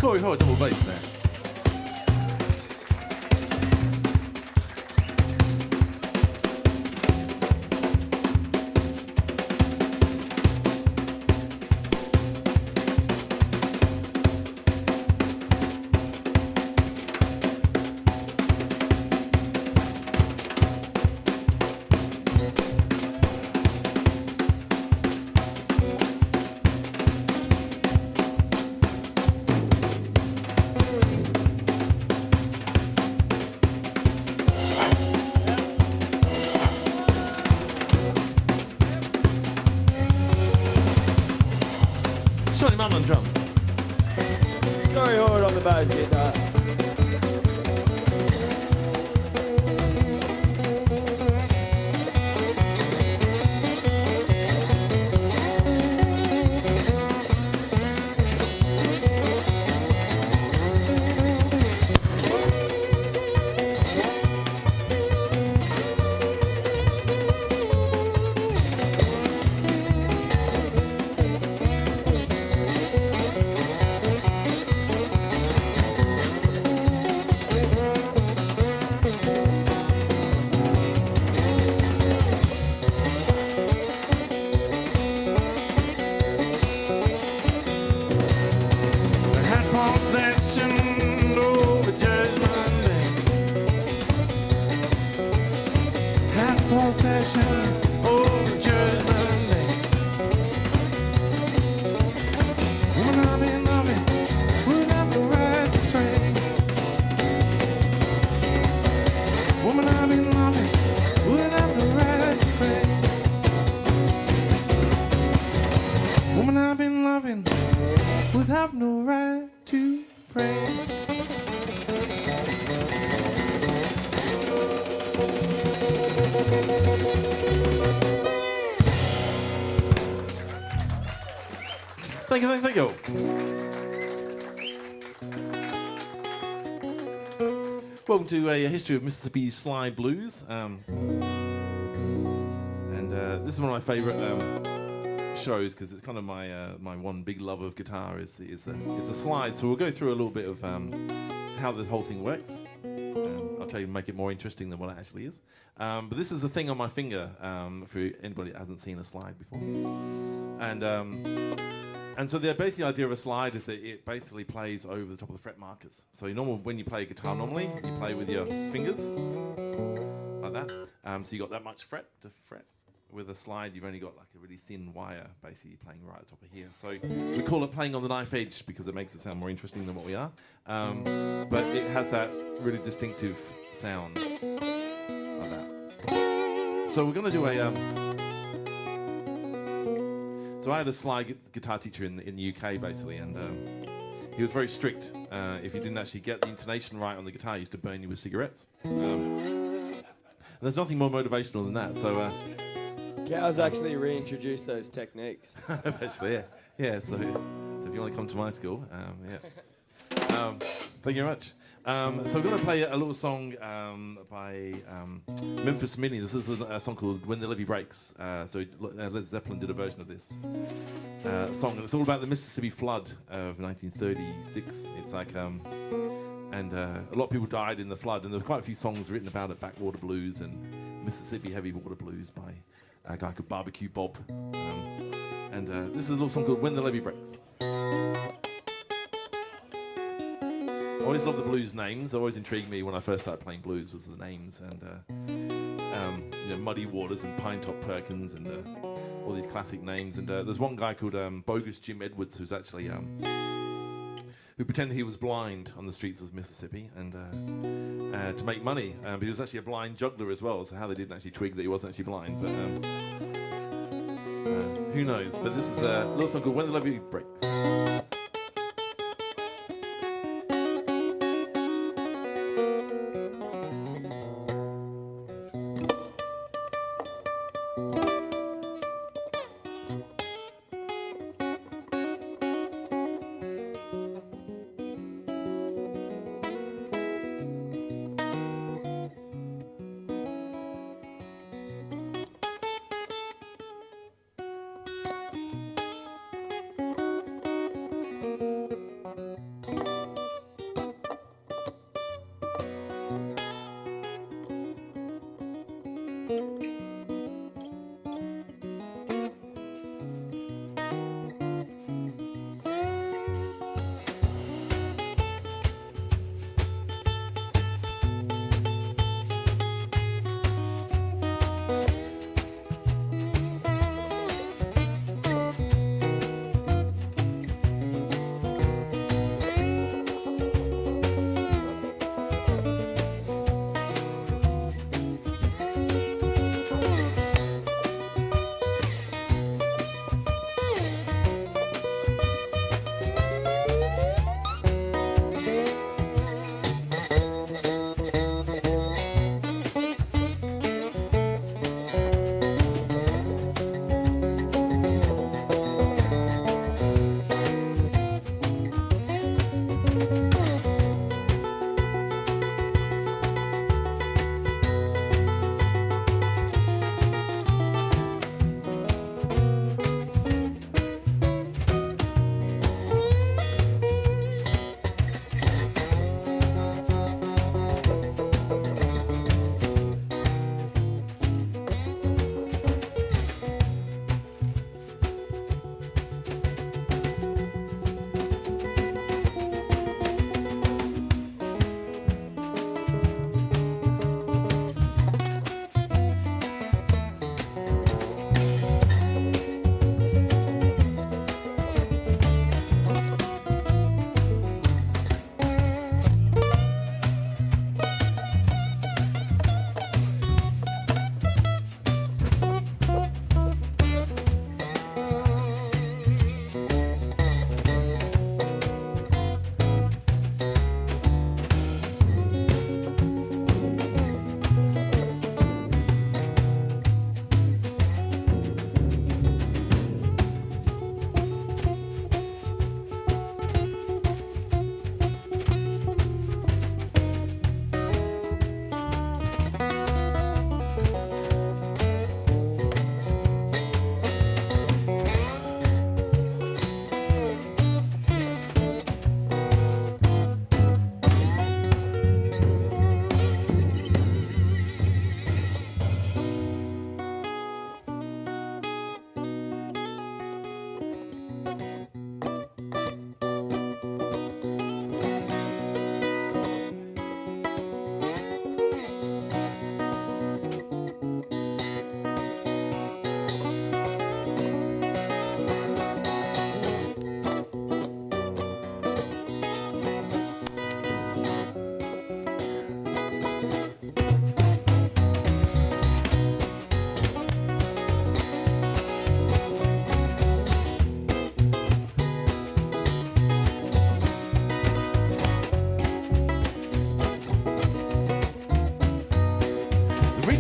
こういう方がもうまいですね。about his guitar. Thank you. Welcome to a history of Mississippi slide blues, and this is one of my favourite shows because it's kind of my my one big love of guitar is the slide. So we'll go through a little bit of how the whole thing works. I'll tell you, make it more interesting than what it actually is. But this is the thing on my finger for anybody that hasn't seen a slide before, and so basically the idea of a slide is that it basically plays over the top of the fret markers. So when you play a guitar normally, you play with your fingers, like that. So you got that much fret to fret. With a slide, you've only got like a really thin wire, basically playing right at the top of here. So we call it playing on the knife edge because it makes it sound more interesting than what we are. But it has that really distinctive sound, like that. So we're going to do a... So I had a slide guitar teacher in the UK, basically, and he was very strict. If you didn't actually get the intonation right on the guitar, he used to burn you with cigarettes. There's nothing more motivational than that. So Cal's actually reintroduced those techniques. actually, yeah. So if you want to come to my school, yeah. Thank you very much. So we're going to play a little song by Memphis Minnie. This is a song called "When the Levee Breaks." So Led Zeppelin did a version of this song, and it's all about the Mississippi flood of 1936. It's like, and a lot of people died in the flood, and there were quite a few songs written about it, backwater blues and Mississippi heavy water blues by a guy called Barbecue Bob. And this is a little song called "When the Levee Breaks." I always love the blues names. Always intrigued me when I first started playing blues was the names, and Muddy Waters and Pine Top Perkins and all these classic names. And there's one guy called Bogus Jim Edwards who's actually who pretended he was blind on the streets of Mississippi and to make money. But he was actually a blind juggler as well. So how they didn't actually twig that he wasn't actually blind, but who knows? But this is a little song called "When the Levee Breaks."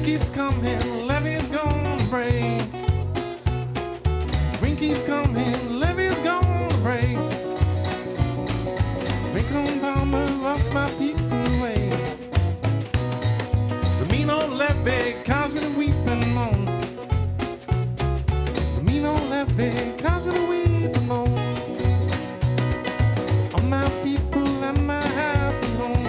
keeps coming, levee's gonna break. Rain keeps coming, levee's gonna break. Rain come down, but wash my people away. The mean old levee comes with a weeping moan. The mean old levee comes with a weeping moan. All my people and my happy home.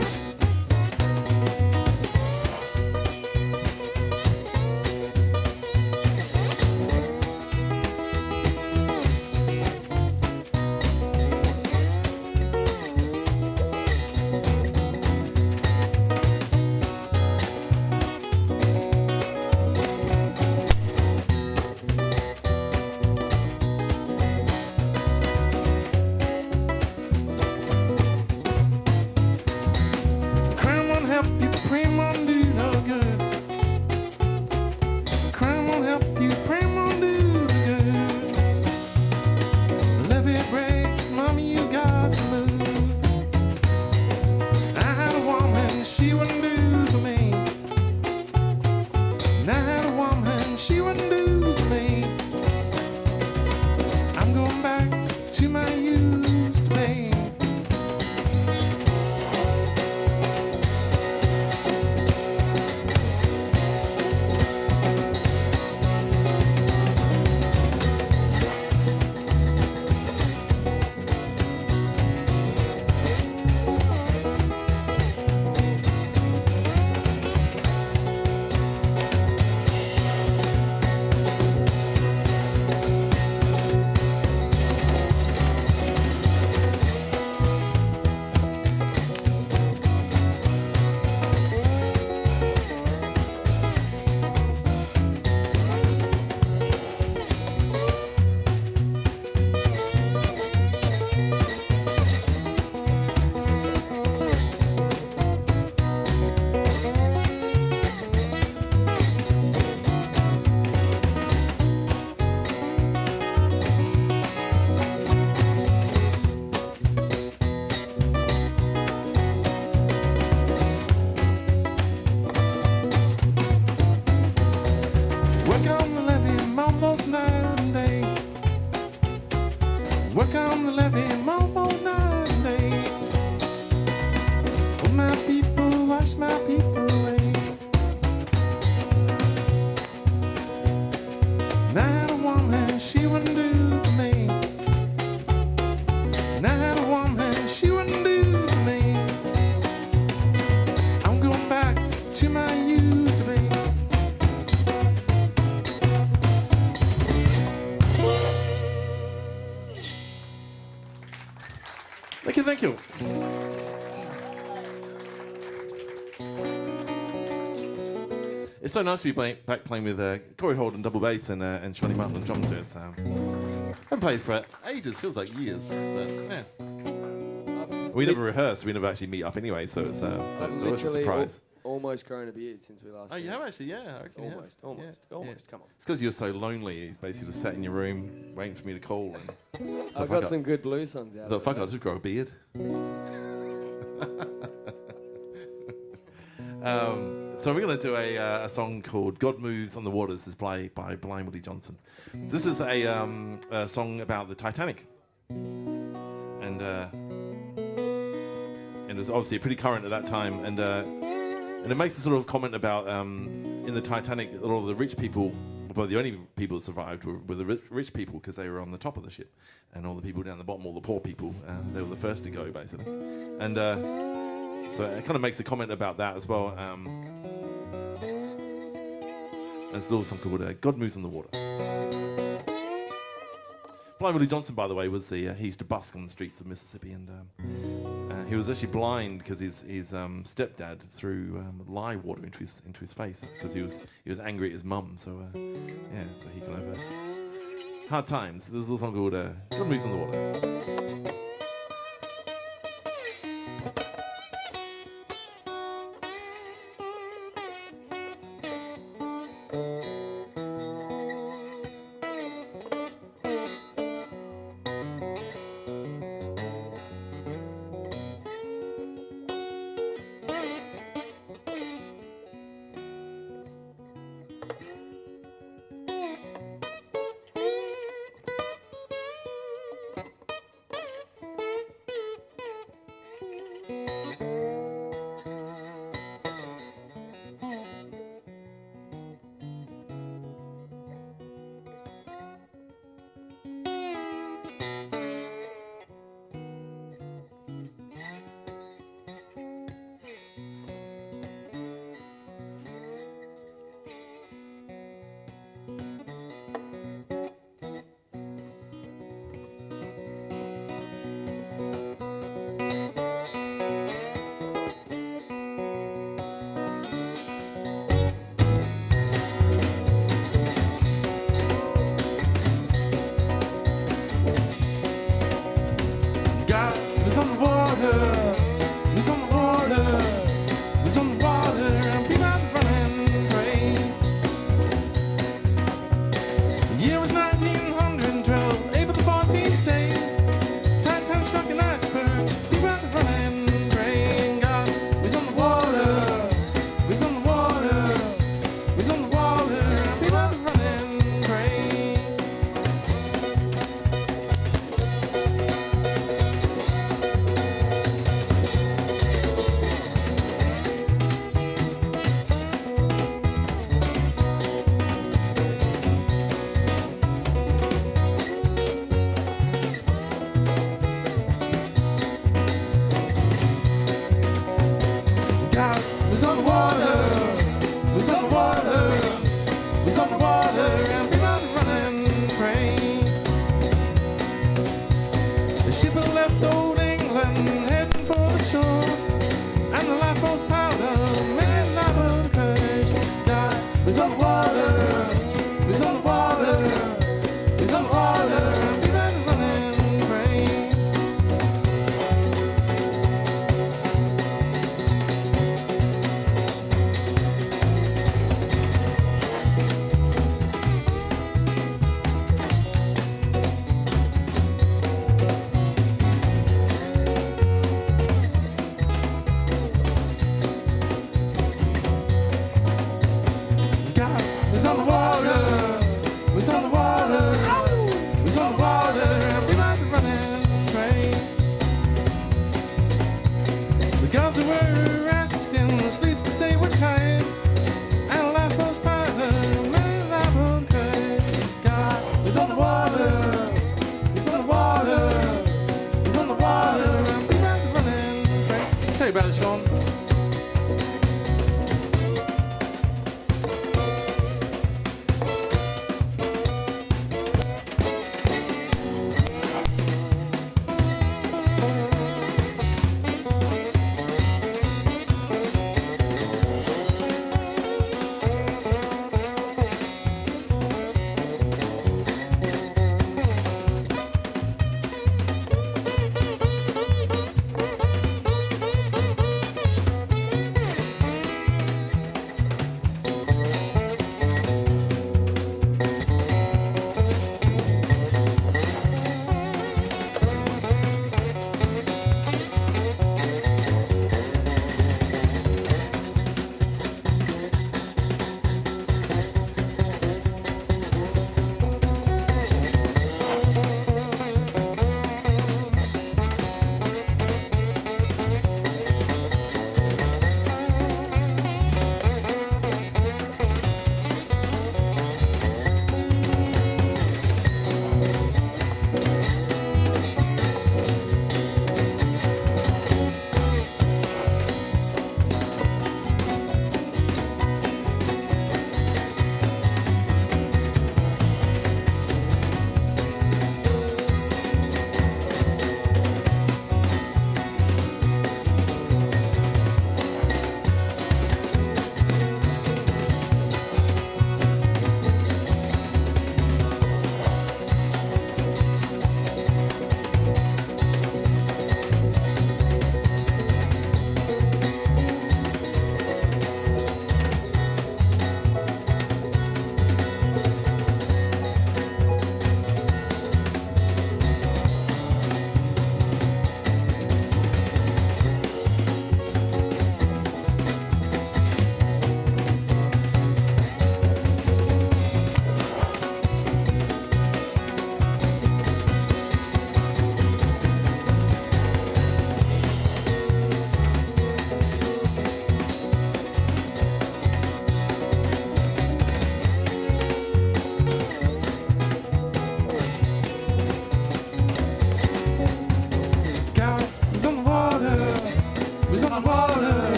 Work on the levee, mambo night and day. Oh, my people, wash my people away. And I had a woman, she wouldn't do for me. And I had a woman, she wouldn't do for me. I'm going back to my youth today. Thank you. It's so nice to be back playing with Corey Holden double bass and Shawnee Martin on drums here. So I haven't played for ages, feels like years. But yeah, we never rehearsed, we never actually meet up anyway, so it's always a surprise. Almost grown a beard since we last. Oh, you have actually, yeah. I reckon Almost. Come on. It's because you're so lonely. He's basically just sat in your room waiting for me to call. And I've got some good blues songs out. The fuck, I'll just grow a beard. So we're going to do a song called "God Moves on the Waters." This is by Blind Willie Johnson. This is a song about the Titanic, and it was obviously pretty current at that time, and it makes a sort of comment about in the Titanic, a lot of the rich people, well, the only people that survived were the rich people because they were on the top of the ship, and all the people down the bottom, all the poor people, they were the first to go basically, and so it kind of makes a comment about that as well. And it's a little song called "God Moves on the Water." Blind Willie Johnson, by the way, was he used to busk on the streets of Mississippi, and he was actually blind because his stepdad threw lye water into his face because he was angry at his mum. So so he kind of hard times. There's a little song called "God Moves on the Water." was on the water, was on the water, was on the water, and we might be running train. The girls who were resting, asleep to say we're tired, and life was fine, and life was good. God was on the water, was on the water, was on the water, and we might be running train. Tell you about it, Sean.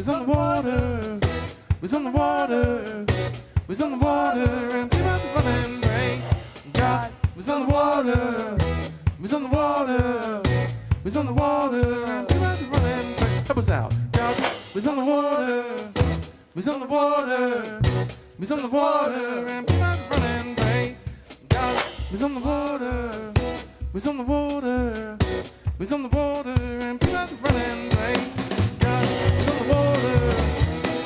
was on the water, was on the water, was on the water, and we were running rain. God was on the water, was on the water, was on the water, and we were running rain. Help us out. God was on the water, was on the water, was on the water, and we were running rain. God was on the water, was on the water, was on the water, and we were running rain. God was on the water,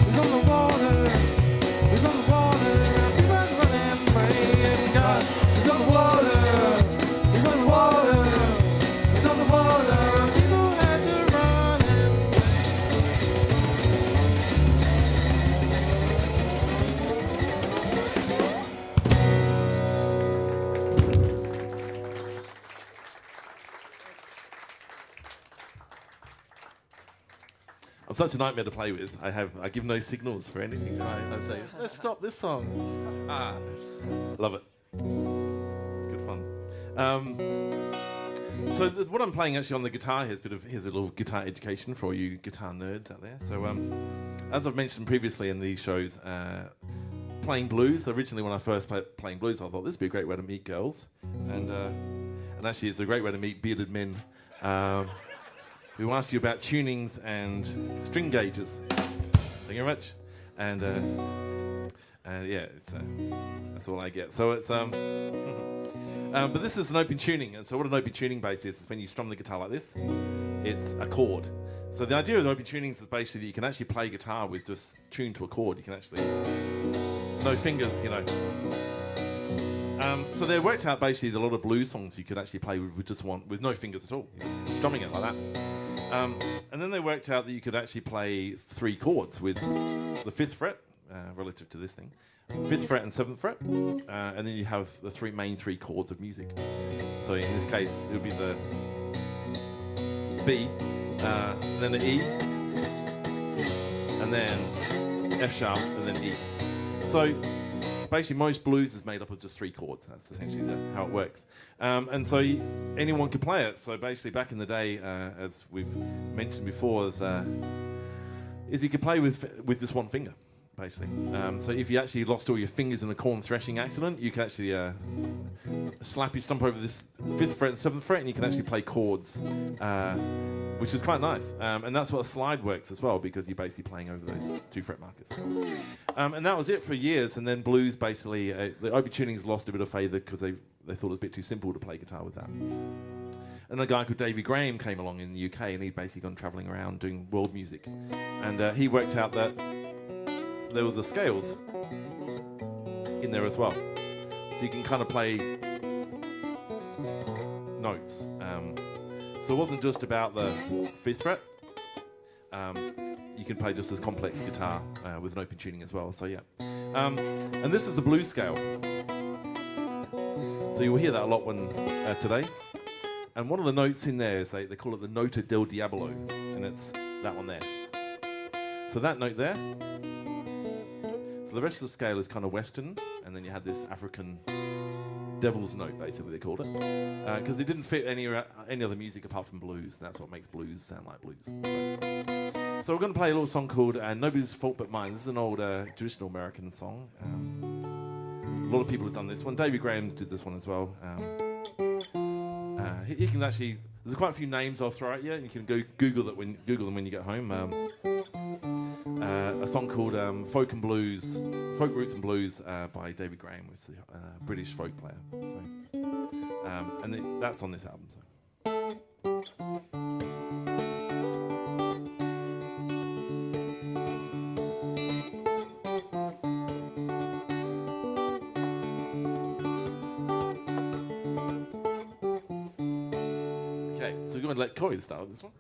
was on the water, was on the water, and we were running rain. God was on the water, was on the water, was on the water, and people had to run in. I'm such a nightmare to play with. I give no signals for anything. I say, let's stop this song. Love it. It's good fun. So what I'm playing actually on the guitar here's a little guitar education for all you guitar nerds out there. So as I've mentioned previously in these shows, playing blues. Originally, when I first started playing blues, I thought this would be a great way to meet girls, and actually, it's a great way to meet bearded men. Who ask you about tunings and string gauges. Thank you very much. And yeah, that's all I get. So it's but this is an open tuning, and so what an open tuning bass is when you strum the guitar like this, it's a chord. So the idea of the open tunings is basically that you can actually play guitar with just tuned to a chord. You can actually no fingers, you know. So they worked out basically a lot of blues songs you could actually play with just with no fingers at all, just strumming it like that. And then they worked out that you could actually play 3 chords with the 5th fret, relative to this thing, 5th fret and 7th fret, and then you have the main three chords of music. So in this case, it would be the B, and then the E, and then F sharp, and then E. So basically, most blues is made up of just 3 chords. That's essentially how it works. And so anyone could play it. So basically, back in the day, as we've mentioned before, is you could play with just one finger, basically. So if you actually lost all your fingers in a corn threshing accident, you could actually slap your stump over this 5th fret and 7th fret, and you can actually play chords, which is quite nice. And that's what a slide works as well, because you're basically playing over those 2 fret markers. And that was it for years. And then blues, basically, the oboe tunings lost a bit of favour because they thought it was a bit too simple to play guitar with that. And a guy called Davy Graham came along in the UK, and he'd basically gone travelling around doing world music. And he worked out that there were the scales in there as well. So you can kind of play notes. So it wasn't just about the 5th fret. You can play just as complex guitar with an open tuning as well. So yeah. And this is the blues scale. So you'll hear that a lot today. And one of the notes in there is they call it the nota del diabolo, and it's that one there. So that note there. So the rest of the scale is kind of Western, and then you had this African devil's note, basically they called it, because it didn't fit any other music apart from blues, and that's what makes blues sound like blues. So we're going to play a little song called Nobody's Fault But Mine. This is an old traditional American song. A lot of people have done this one. Davy Graham's did this one as well. You can actually, there's quite a few names I'll throw at you, and you can go Google them when you get home. A song called Folk Roots and Blues by David Graham, who's a British folk player. So, and that's on this album. So. Okay, so we're going to let Corey start with this one.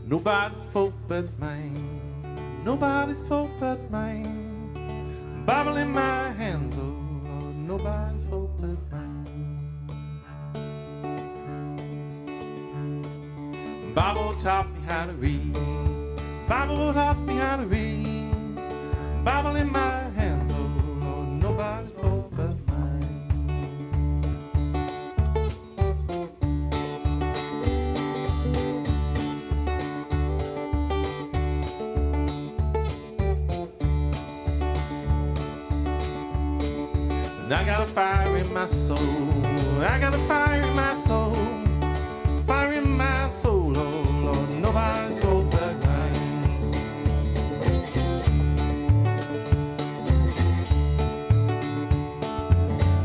Nobody's fault but mine. Nobody's fault but mine. Bible in my hands, oh Lord, nobody's fault but mine. Bible taught me how to read. Bible taught me how to read. Bible in my hands, oh Lord, nobody's fault but mine. And I got a fire in my soul. I got a fire in my soul. Fire in my soul, oh Lord, nobody's fault but mine.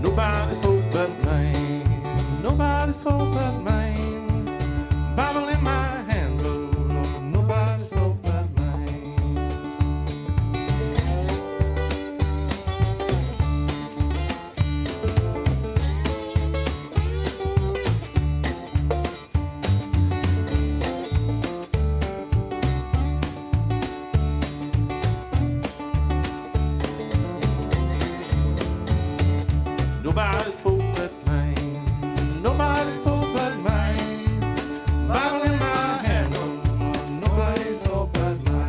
Nobody's fault but mine. Nobody's fault but mine. Bible in my hands, oh Lord, nobody's fault but mine. Nobody's fault but mine. Nobody's fault but mine. Bible in my hand, oh Lord, nobody's fault but mine.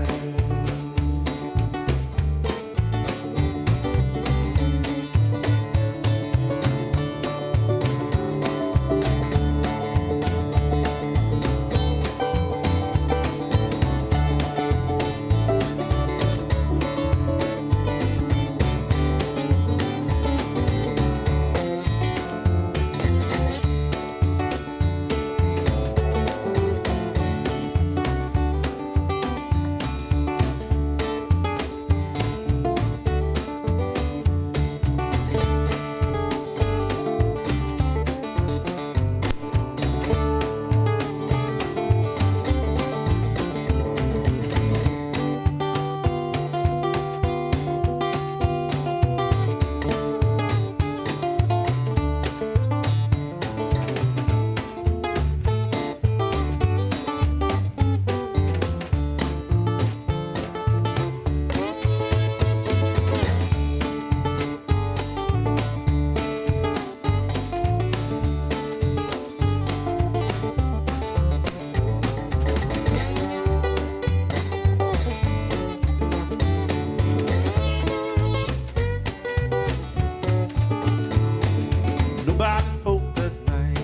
Nobody's fault but mine.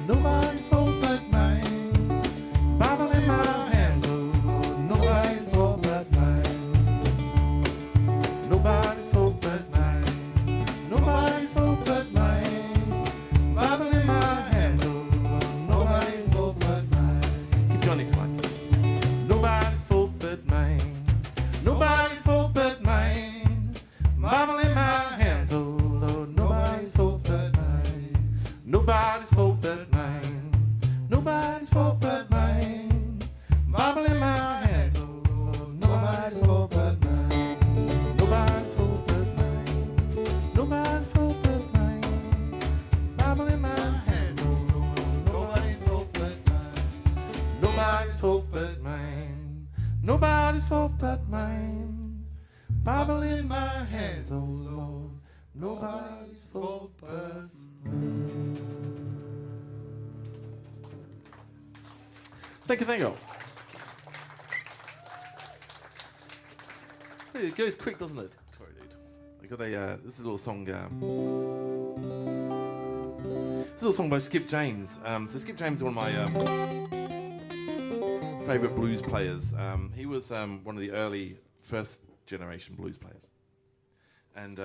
Nobody's fault but mine. Bible in my hands, oh Lord, nobody's fault but mine. Nobody's fault but mine. Nobody's fault but mine. Bible in my hands, oh Lord, nobody's fault but mine. Keep Johnny fine. Nobody's fault but mine. Nobody's fault but mine. Bible in my hands, oh Lord, nobody's fault but mine. Nobody's fault but mine. Nobody's fault but mine. Bible in my hands, oh Lord, nobody's fault but mine. Nobody's fault but mine. Nobody's fault but mine. Bible in my hands, oh Lord, nobody's fault but mine. Nobody's fault but mine. Nobody's fault but mine. Bible in my hands, oh Lord, nobody's fault but mine. Thank you, thank you. Hey, it goes quick, doesn't it? Sorry, dude. I got a this is a little song. This is a little song by Skip James. So Skip James is one of my favourite blues players. He was one of the early first generation blues players, and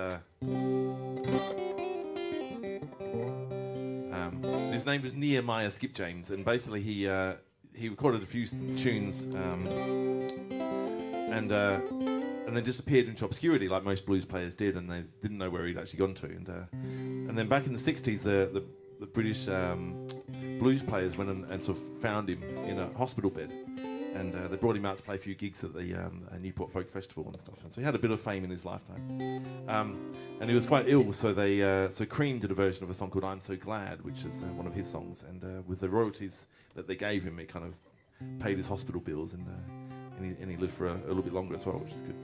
his name was Nehemiah Skip James, and basically he recorded a few tunes and then disappeared into obscurity like most blues players did, and they didn't know where he'd actually gone to. And then back in the 60s, the British blues players went and sort of found him in a hospital bed, and they brought him out to play a few gigs at the Newport Folk Festival and stuff. And so he had a bit of fame in his lifetime. And he was quite ill, so so Cream did a version of a song called "I'm So Glad," which is one of his songs. And with the royalties that they gave him, it kind of paid his hospital bills, and he lived for a little bit longer as well, which is good.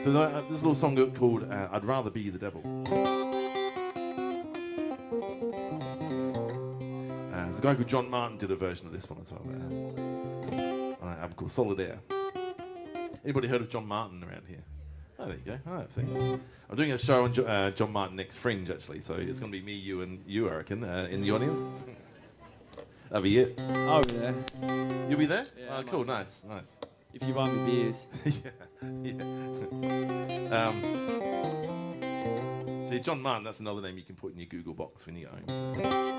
So there's a little song called "I'd Rather Be the Devil." There's a guy called John Martin did a version of this one as well. On an album called Solidaire. Anybody heard of John Martin around here? Oh, there you go. Oh, see. I'm doing a show on John Martin next Fringe, actually, so it's going to be me, you, and you, I reckon, in the audience. That'll be it. I'll be there. You'll be there? Yeah, Oh, cool. Nice, nice. If you buy me beers. yeah. See, John Martin, that's another name you can put in your Google box when you go home.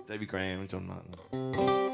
David Graham, John Martin.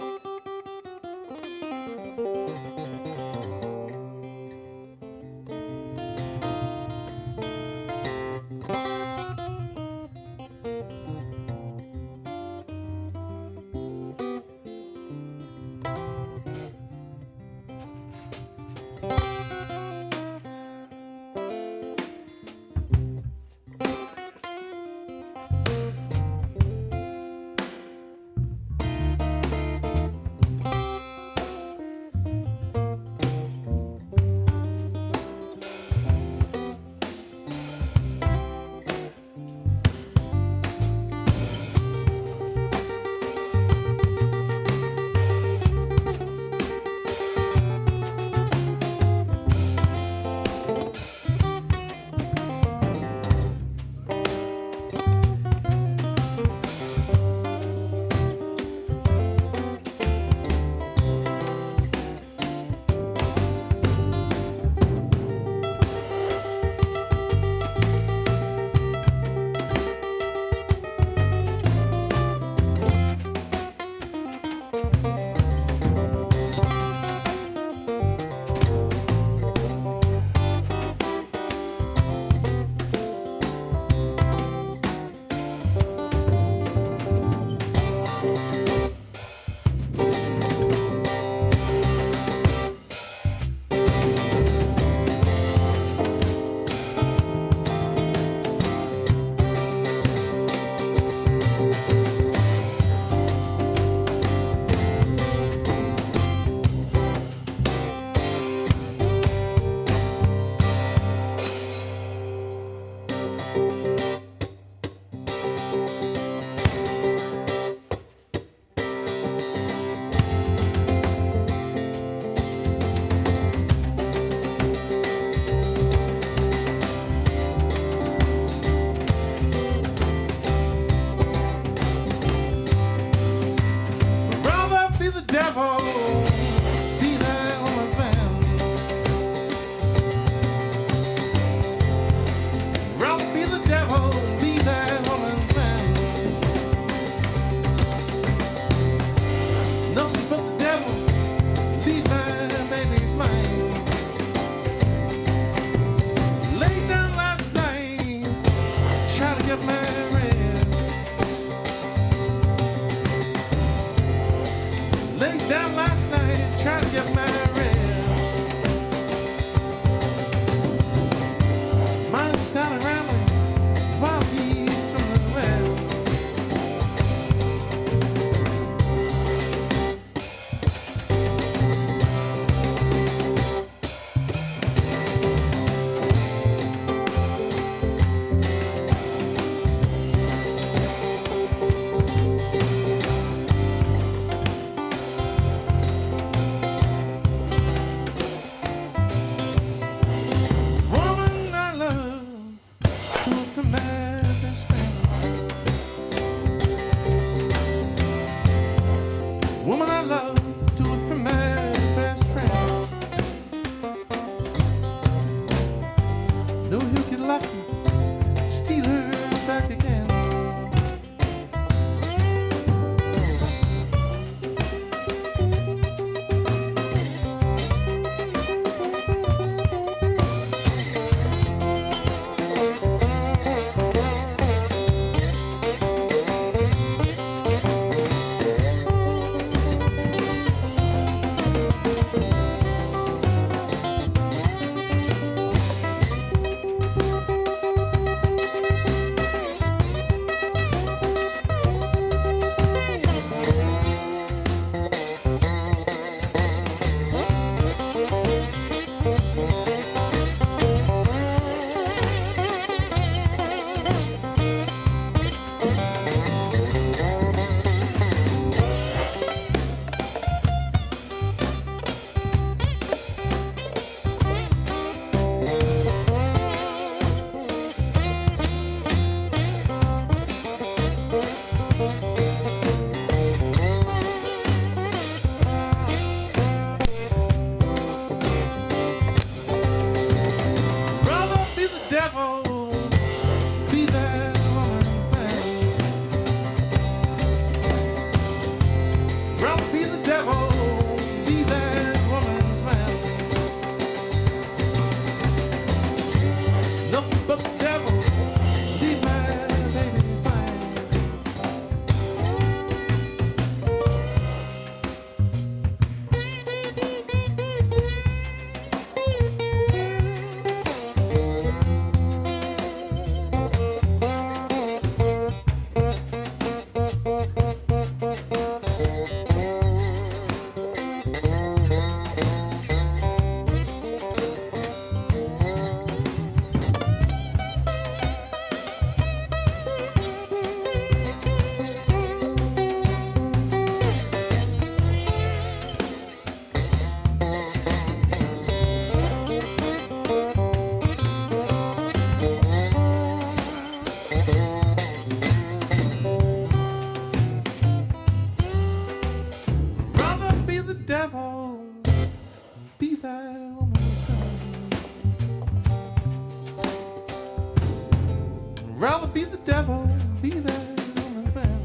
be the devil, be that woman's man.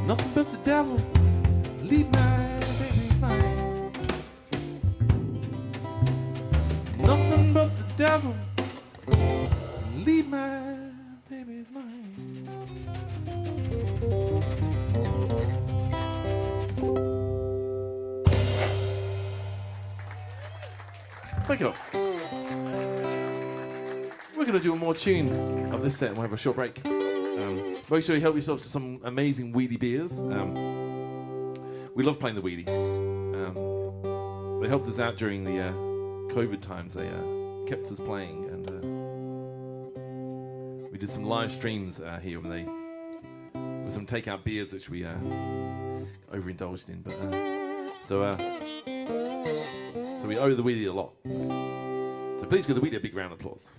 Nothing but the devil, leave my baby's mine. Nothing but the devil, leave my baby's mine. Thank you. We're going to do one more tune of this set and we'll have a short break. Make sure you help yourselves to some amazing Wheaty beers. We love playing the Wheaty. They helped us out during the COVID times. They kept us playing, and we did some live streams here when with some takeout beers which we overindulged in. But so we owe the Wheaty a lot. So please give the Wheaty a big round of applause.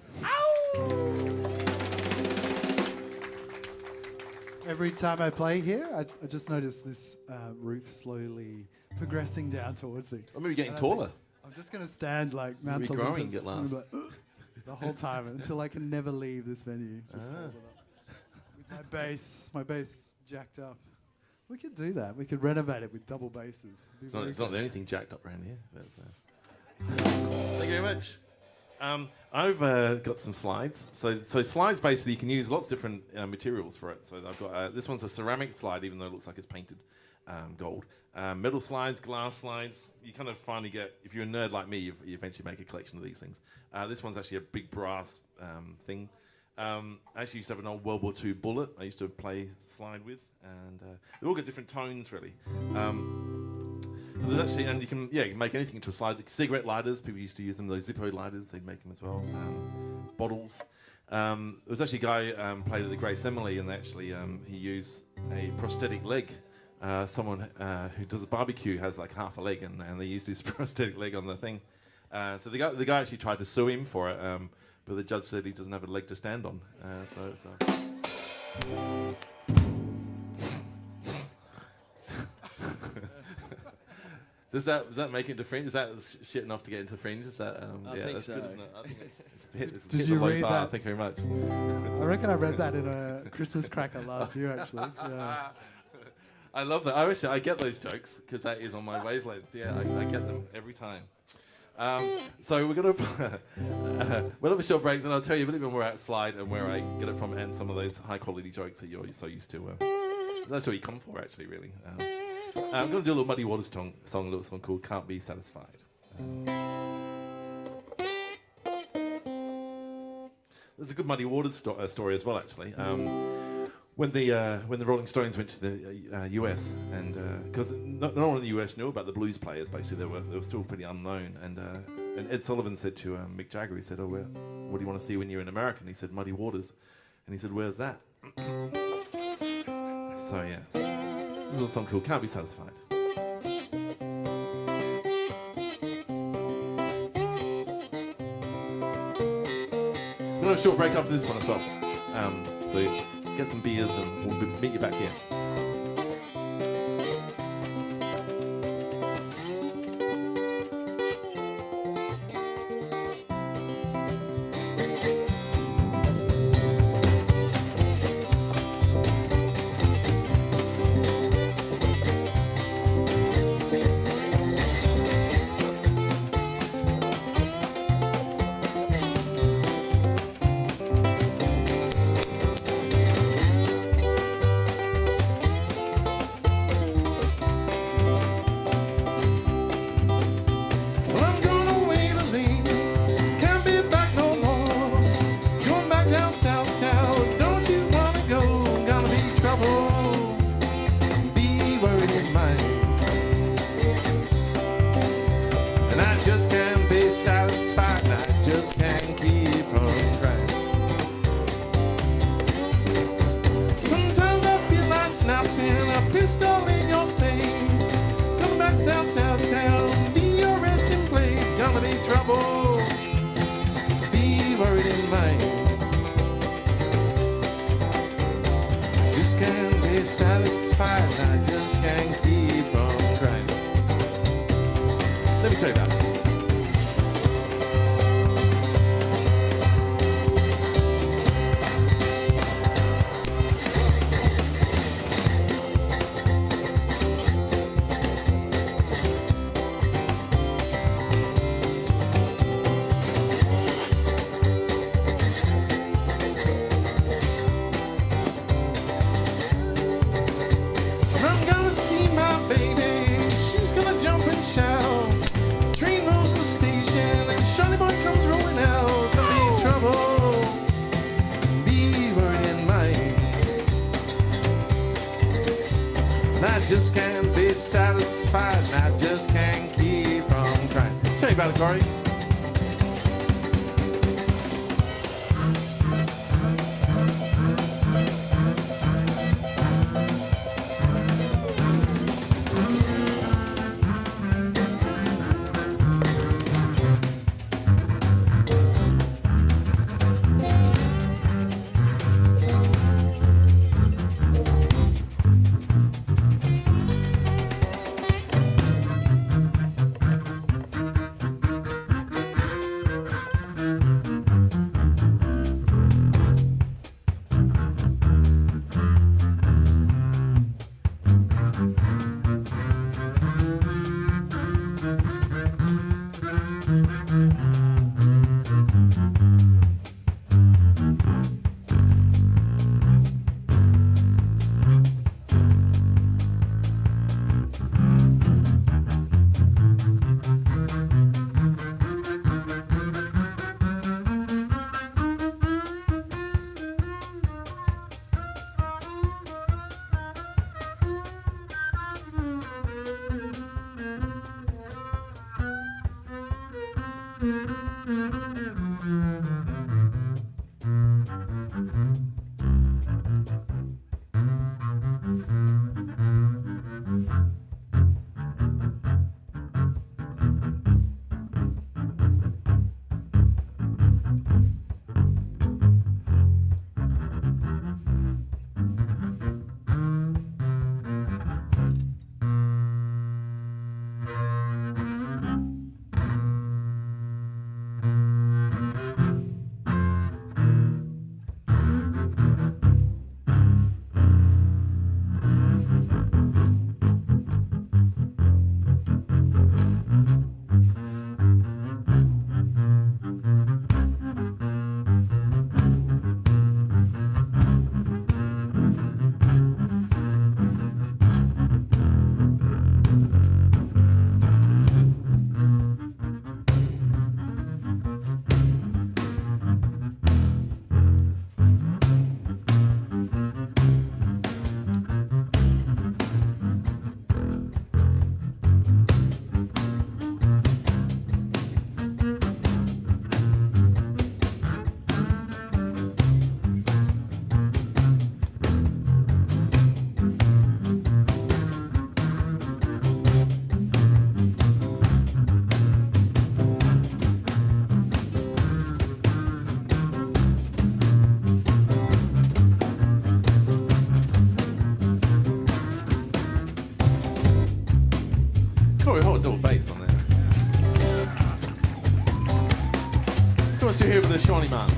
Every time I play here, I just notice this roof slowly progressing down towards me. Or maybe getting taller. I'm just going to stand like Mount Maybe Olympus growing at last. like, the whole time until I can never leave this venue. Just hold it up. With my bass jacked up. We could do that. We could renovate it with double basses. It's not anything jacked up around here. But, thank you very much. I've got some slides. So slides basically you can use lots of different materials for it. So I've got this one's a ceramic slide, even though it looks like it's painted gold. Metal slides, glass slides. You kind of finally get, if you're a nerd like me, you eventually make a collection of these things. This one's actually a big brass thing. I actually used to have an old World War II bullet I used to play slide with, and they all got different tones really. There's actually, and you can make anything into a slide. Cigarette lighters, people used to use them. Those Zippo lighters, they'd make them as well. Bottles. There was actually a guy played at the Grace Emily, and actually he used a prosthetic leg. Someone who does a barbecue has like half a leg, and they used his prosthetic leg on the thing. So the guy actually tried to sue him for it, but the judge said he doesn't have a leg to stand on. Does that make it to Fringe? Is that shit enough to get into Fringe? Is that I think that's so. good, isn't it? I think it's Did hit you the low read bar. that? Thank you very much. I reckon I read that in a Christmas cracker last year, actually. Yeah. I love that. I get those jokes because that is on my wavelength. Yeah, I get them every time. So we're gonna we'll have a short break, then I'll tell you a little bit more about slide and where I get it from, and some of those high quality jokes that you're so used to. That's what you come for, actually, really. I'm going to do a little Muddy Waters song, a little song called Can't Be Satisfied. There's a good Muddy Waters story as well, actually. When the Rolling Stones went to the US, and because no one in the US knew about the blues players, basically they were still pretty unknown. And Ed Sullivan said to Mick Jagger, he said, "Oh, what do you want to see when you're in America?" And he said, "Muddy Waters." And he said, "Where's that?" So yeah, this is a song called Can't Be Satisfied. We're going to have a short break after this one as well. So get some beers and we'll meet you back here. I just can't be satisfied, and I just can't keep from crying. Tell me about it, Corey. Corey, hold a double bass on there. Of course, you're here with the Shawnee Man.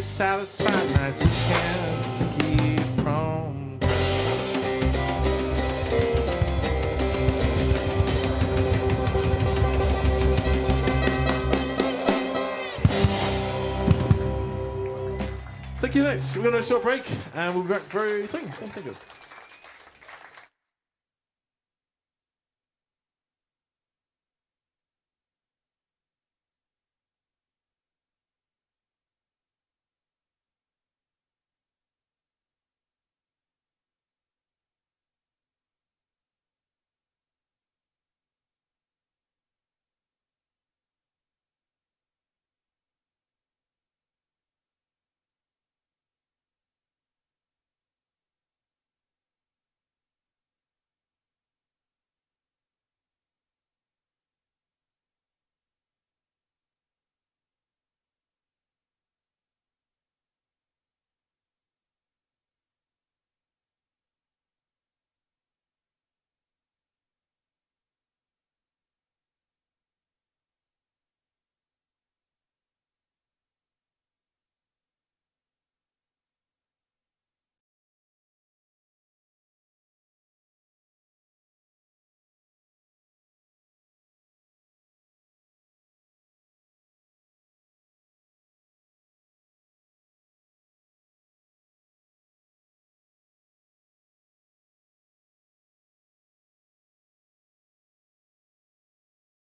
satisfied and I just can't keep from. Thank you, thanks. We're going to do a short break and we'll be back very soon. Thank you.